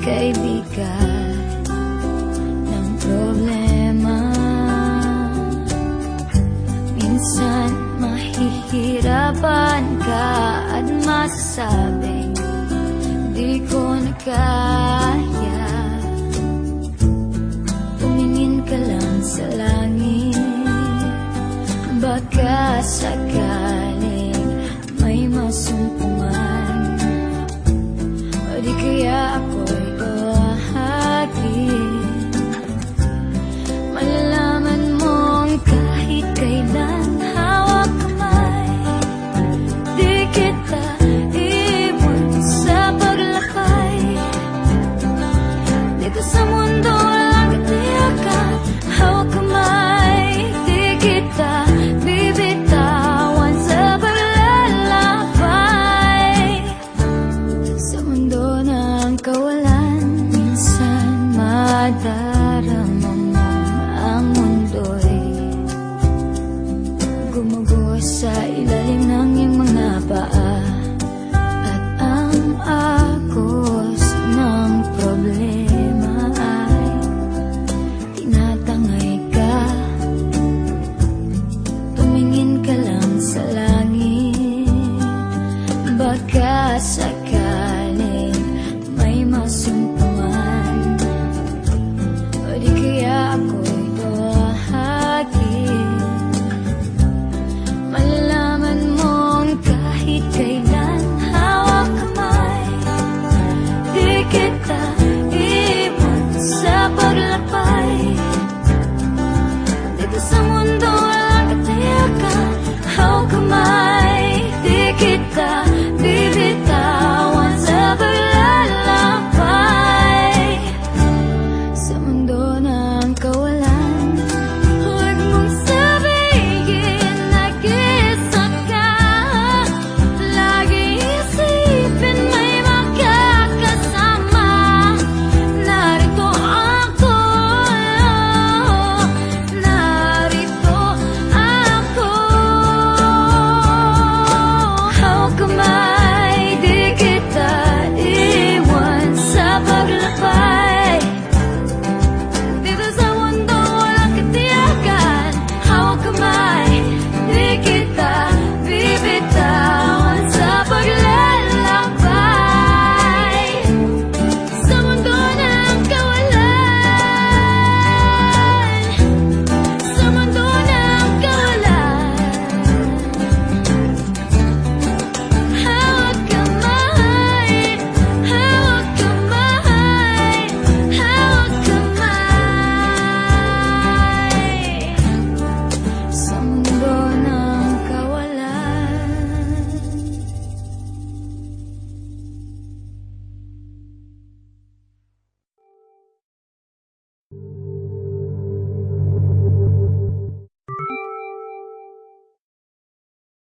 kay bigat ng problema. Minsan mahihirapan ka at masasabing di ko na kaya. Tumingin ka lang sa langit, baka sakaling may masumpungan, o di kaya ako'y bahagi. Malalaman mong kahit kailan hawak kamay, di kita iwan sa paglakay. Dito sa mundo walang katiyakan, hawak kamay, di kita bibitawan sa paglalakbay. Sa mundo ng kawalan, minsan madarama mo ang mundo'y gumuguho sa ilalim ng iyong mga paa. At ang agos ng problema ay tinatangay ka. Tumingin ka lang sa langit, baka sakaling may masumpungan,